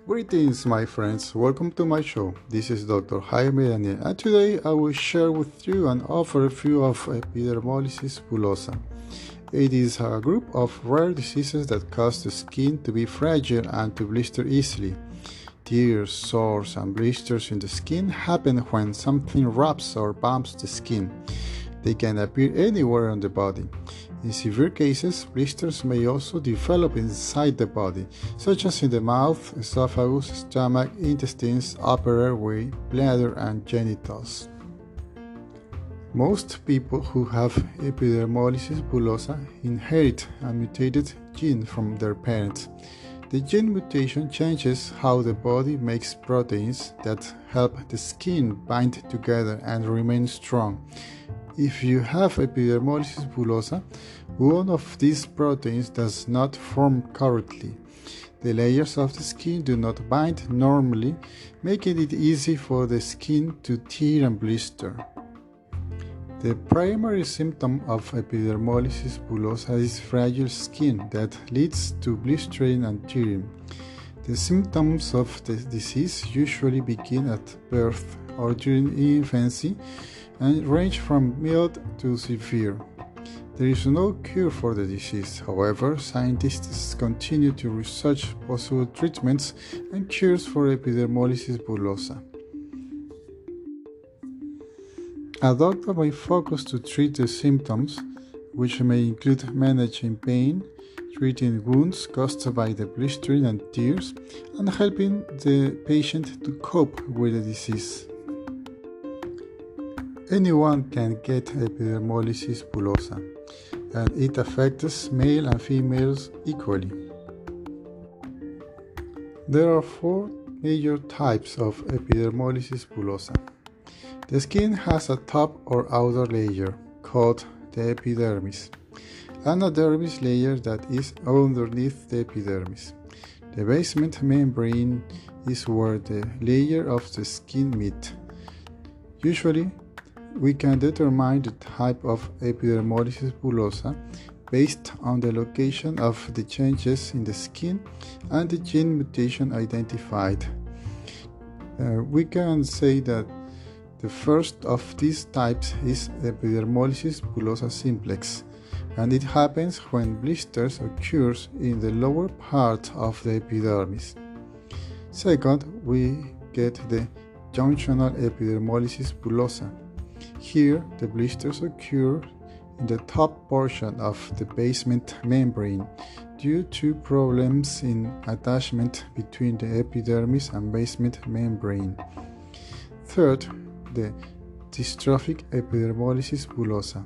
Greetings, my friends. Welcome to my show. This is Dr. Jaime, and today I will share with you an overview of Epidermolysis bullosa. It is a group of rare diseases that cause the skin to be fragile and to blister easily. Tears, sores, and blisters in the skin happen when something rubs or bumps the skin. They can appear anywhere on the body. In severe cases, blisters may also develop inside the body, such as in the mouth, esophagus, stomach, intestines, upper airway, bladder, and genitals. Most people who have Epidermolysis bullosa inherit a mutated gene from their parents. The gene mutation changes how the body makes proteins that help the skin bind together and remain strong. If you have Epidermolysis bullosa, one of these proteins does not form correctly. The layers of the skin do not bind normally, making it easy for the skin to tear and blister. The primary symptom of Epidermolysis bullosa is fragile skin that leads to blistering and tearing. The symptoms of the disease usually begin at birth or during infancy and range from mild to severe. There is no cure for the disease. However, scientists continue to research possible treatments and cures for Epidermolysis bullosa. A doctor may focus to treat the symptoms, which may include managing pain, treating wounds caused by the blistering and tears, and helping the patient to cope with the disease. Anyone can get Epidermolysis bullosa, and it affects male and females equally. There are 4 major types of Epidermolysis bullosa. The skin has a top or outer layer, called the epidermis, and a dermis layer that is underneath the epidermis. The basement membrane is where the layers of the skin meet. Usually, we can determine the type of Epidermolysis bullosa based on the location of the changes in the skin and the gene mutation identified. We can say that the first of these types is Epidermolysis bullosa simplex, and it happens when blisters occur in the lower part of the epidermis. Second, we get the junctional Epidermolysis bullosa. Here, the blisters occur in the top portion of the basement membrane due to problems in attachment between the epidermis and basement membrane. Third, the dystrophic Epidermolysis bullosa.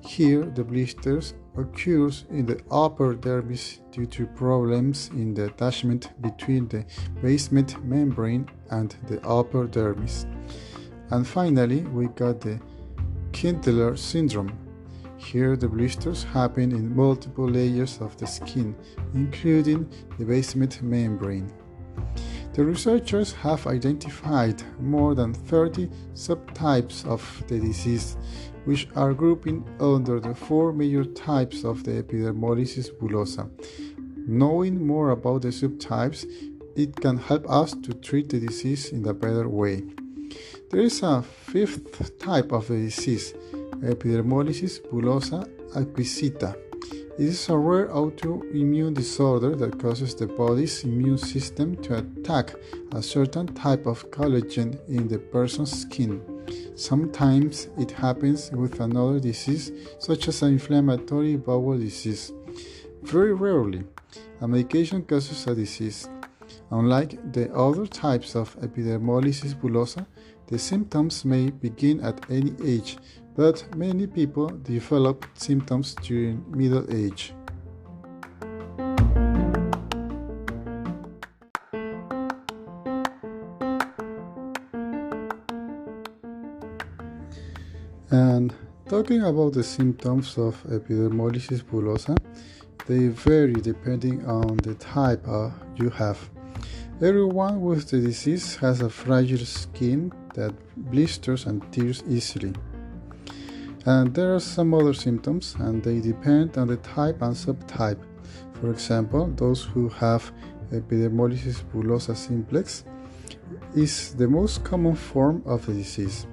Here, the blisters occur in the upper dermis due to problems in the attachment between the basement membrane and the upper dermis. And finally, we got the Kindler syndrome. Here, the blisters happen in multiple layers of the skin, including the basement membrane. The researchers have identified more than 30 subtypes of the disease, which are grouped under the 4 major types of the Epidermolysis bullosa. Knowing more about the subtypes, it can help us to treat the disease in a better way. There is a 5th type of the disease, Epidermolysis bullosa acquisita. It is a rare autoimmune disorder that causes the body's immune system to attack a certain type of collagen in the person's skin. Sometimes it happens with another disease, such as an inflammatory bowel disease. Very rarely, a medication causes a disease. Unlike the other types of Epidermolysis bullosa, the symptoms may begin at any age, but many people develop symptoms during middle age. And talking about the symptoms of Epidermolysis bullosa, they vary depending on the type you have. Everyone with the disease has a fragile skin that blisters and tears easily. And there are some other symptoms, and they depend on the type and subtype. For example, those who have Epidermolysis bullosa simplex is the most common form of the disease.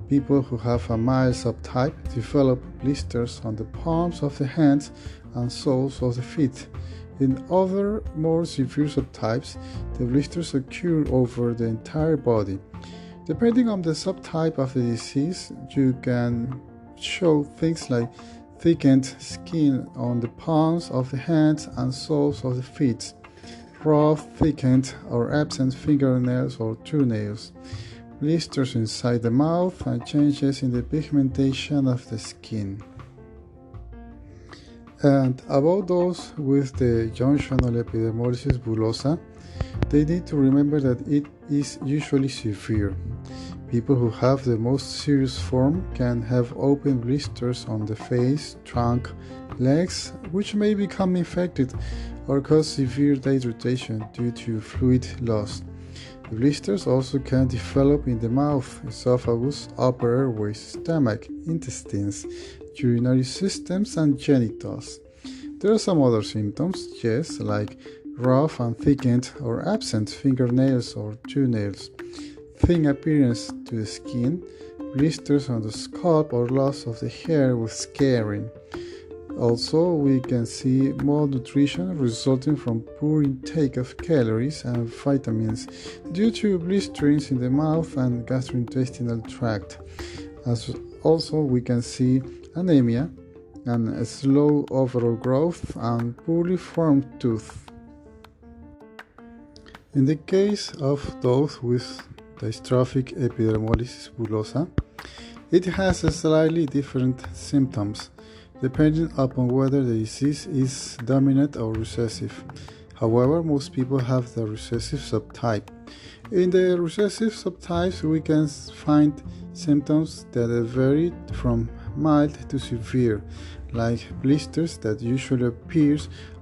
People who have a mild subtype develop blisters on the palms of the hands and soles of the feet. In other, more severe subtypes, the blisters occur over the entire body. Depending on the subtype of the disease, you can show things like thickened skin on the palms of the hands and soles of the feet, rough, thickened, or absent fingernails or toenails, blisters inside the mouth, and changes in the pigmentation of the skin. And about those with the junctional epidermolysis bullosa, they need to remember that it is usually severe. People who have the most serious form can have open blisters on the face, trunk, legs, which may become infected or cause severe dehydration due to fluid loss. The blisters also can develop in the mouth, esophagus, upper airways, stomach, intestines, urinary systems, and genitals. There are some other symptoms, yes, like rough and thickened or absent fingernails or toenails, thin appearance to the skin, blisters on the scalp or loss of the hair with scarring. Also, we can see malnutrition resulting from poor intake of calories and vitamins due to blisterings in the mouth and gastrointestinal tract. As also, we can see anemia and a slow overall growth and poorly formed tooth. In the case of those with dystrophic epidermolysis bullosa, it has slightly different symptoms depending upon whether the disease is dominant or recessive. However, most people have the recessive subtype. In the recessive subtypes, we can find symptoms that vary from mild to severe, like blisters that usually appear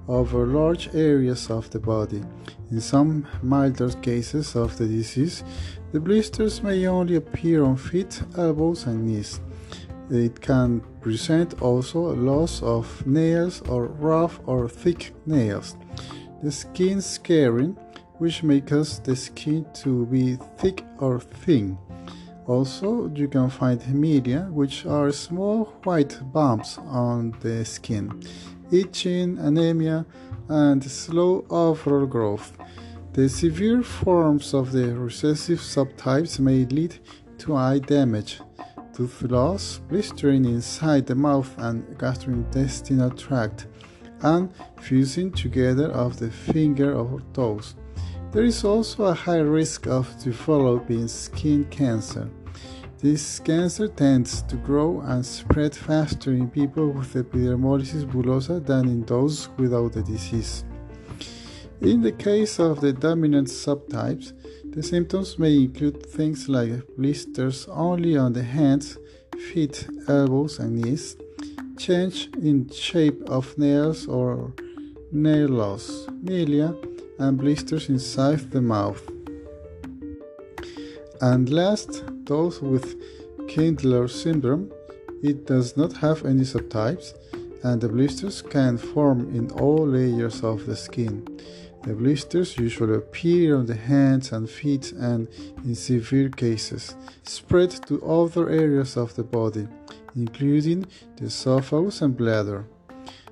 over large areas of the body. In some milder cases of the disease, the blisters may only appear on feet, elbows, and knees. It can present also a loss of nails or rough or thick nails. The skin scarring, which may cause the skin to be thick or thin. Also, you can find hemilia, which are small white bumps on the skin, itching, anemia, and slow overall growth. The severe forms of the recessive subtypes may lead to eye damage, tooth loss, blistering inside the mouth and gastrointestinal tract, and fusing together of the finger or toes. There is also a high risk of developing skin cancer. This cancer tends to grow and spread faster in people with epidermolysis bullosa than in those without the disease. In the case of the dominant subtypes, the symptoms may include things like blisters only on the hands, feet, elbows, and knees, change in shape of nails or nail loss, milia, and blisters inside the mouth. And last, those with Kindler syndrome. It does not have any subtypes, and the blisters can form in all layers of the skin. The blisters usually appear on the hands and feet and, in severe cases, spread to other areas of the body, including the esophagus and bladder.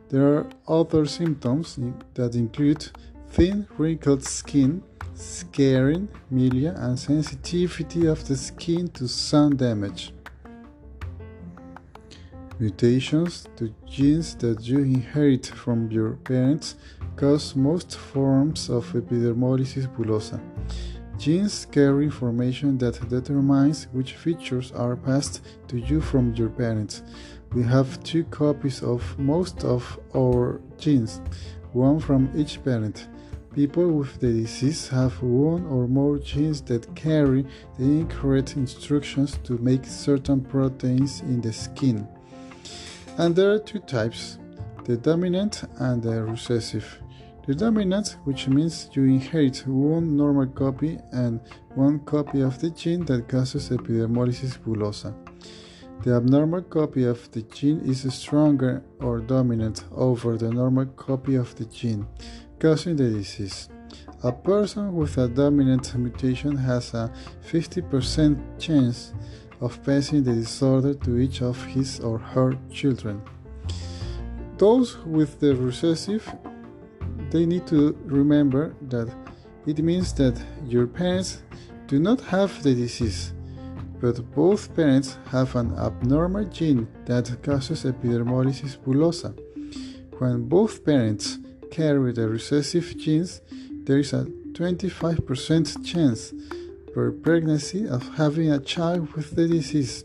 There are other symptoms that include thin, wrinkled skin, scarring, milia, and sensitivity of the skin to sun damage. Mutations to genes that you inherit from your parents cause most forms of epidermolysis bullosa. Genes carry information that determines which features are passed to you from your parents. We have 2 copies of most of our genes, one from each parent. People with the disease have 1 or more genes that carry the incorrect instructions to make certain proteins in the skin. And there are 2 types, the dominant and the recessive. The dominant, which means you inherit 1 normal copy and 1 copy of the gene that causes epidermolysis bullosa. The abnormal copy of the gene is stronger or dominant over the normal copy of the gene, causing the disease. A person with a dominant mutation has a 50% chance of passing the disorder to each of his or her children. Those with the recessive, they need to remember that it means that your parents do not have the disease, but both parents have an abnormal gene that causes epidermolysis bullosa. When both parents carry the recessive genes, there is a 25% chance per pregnancy of having a child with the disease,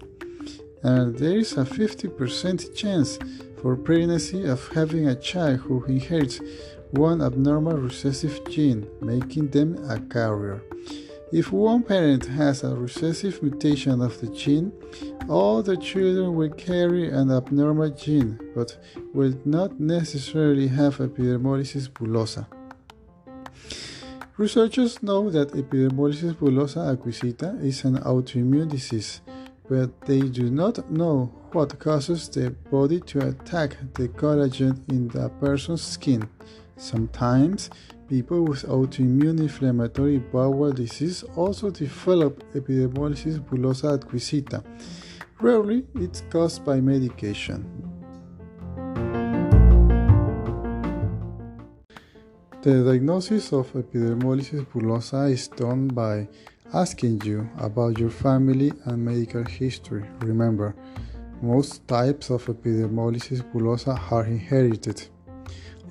and there is a 50% chance for pregnancy of having a child who inherits one abnormal recessive gene, making them a carrier. If one parent has a recessive mutation of the gene, all the children will carry an abnormal gene, but will not necessarily have epidermolysis bullosa. Researchers know that epidermolysis bullosa acquisita is an autoimmune disease, but they do not know what causes the body to attack the collagen in a person's skin. Sometimes, people with autoimmune inflammatory bowel disease also develop epidermolysis bullosa acquisita. Rarely, it's caused by medication. The diagnosis of epidermolysis bullosa is done by asking you about your family and medical history. Remember, most types of epidermolysis bullosa are inherited.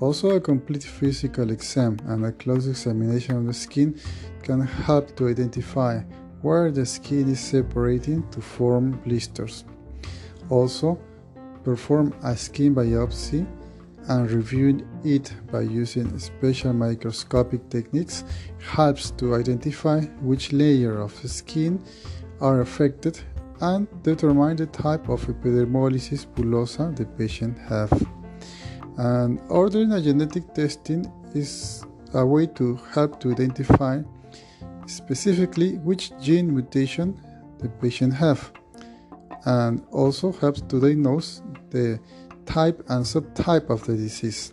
Also, a complete physical exam and a close examination of the skin can help to identify where the skin is separating to form blisters. Also, perform a skin biopsy and reviewing it by using special microscopic techniques helps to identify which layer of the skin are affected and determine the type of epidermolysis bullosa the patient has. And ordering a genetic testing is a way to help to identify specifically which gene mutation the patient has, and also helps to diagnose the type and subtype of the disease.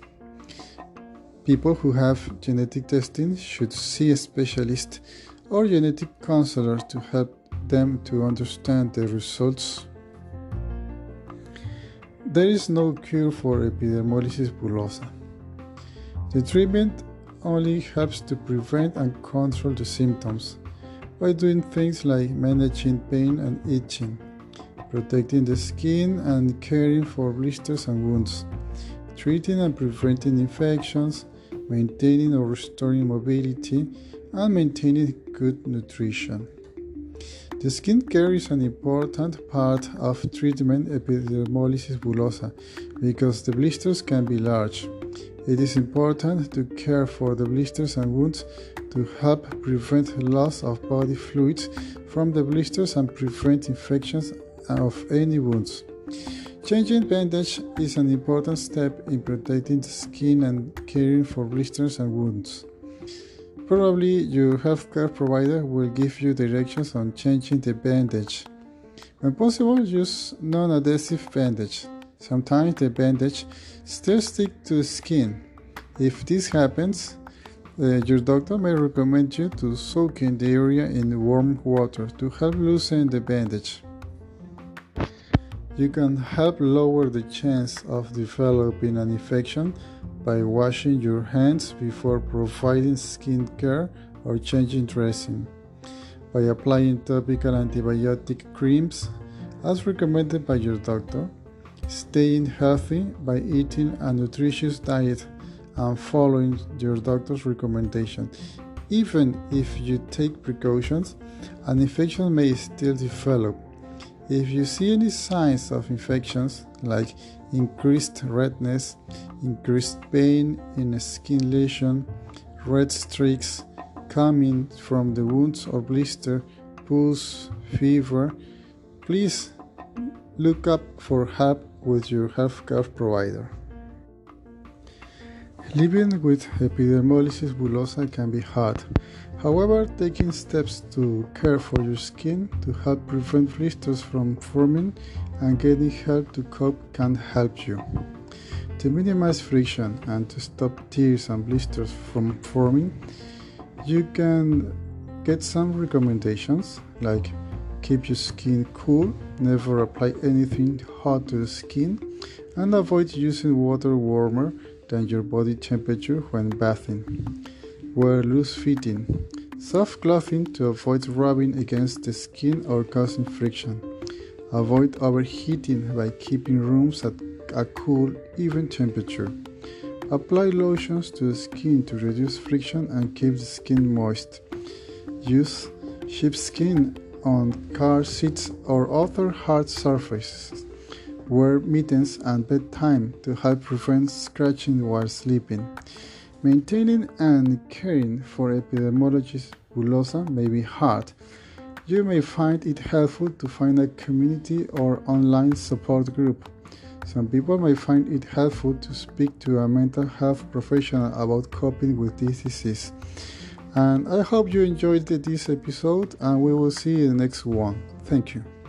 People who have genetic testing should see a specialist or genetic counselor to help them to understand the results. There is no cure for epidermolysis bullosa. The treatment only helps to prevent and control the symptoms by doing things like managing pain and itching, protecting the skin and caring for blisters and wounds, treating and preventing infections, maintaining or restoring mobility, and maintaining good nutrition. The skin care is an important part of treatment epidermolysis bullosa because the blisters can be large. It is important to care for the blisters and wounds to help prevent loss of body fluids from the blisters and prevent infections of any wounds. Changing bandage is an important step in protecting the skin and caring for blisters and wounds. Probably your healthcare provider will give you directions on changing the bandage. When possible, use non-adhesive bandage. Sometimes the bandage still sticks to the skin. If this happens, your doctor may recommend you to soak in the area in warm water to help loosen the bandage. You can help lower the chance of developing an infection by washing your hands before providing skin care or changing dressing, by applying topical antibiotic creams as recommended by your doctor, staying healthy by eating a nutritious diet and following your doctor's recommendation. Even if you take precautions, an infection may still develop. If you see any signs of infections like increased redness, increased pain in a skin lesion, red streaks coming from the wounds or blister, pus, fever, please look up for help with your healthcare provider. Living with epidermolysis bullosa can be hard. However, taking steps to care for your skin to help prevent blisters from forming and getting help to cope can help you. To minimize friction and to stop tears and blisters from forming, you can get some recommendations like keep your skin cool, never apply anything hot to the skin, and avoid using water warmer than your body temperature when bathing. Wear loose-fitting, soft clothing to avoid rubbing against the skin or causing friction. Avoid overheating by keeping rooms at a cool, even temperature. Apply lotions to the skin to reduce friction and keep the skin moist. Use sheepskin on car seats or other hard surfaces. Wear mittens at bedtime to help prevent scratching while sleeping. Maintaining and caring for Epidermolysis bullosa may be hard. You may find it helpful to find a community or online support group. Some people may find it helpful to speak to a mental health professional about coping with this disease. And I hope you enjoyed this episode, and we will see you in the next one. Thank you.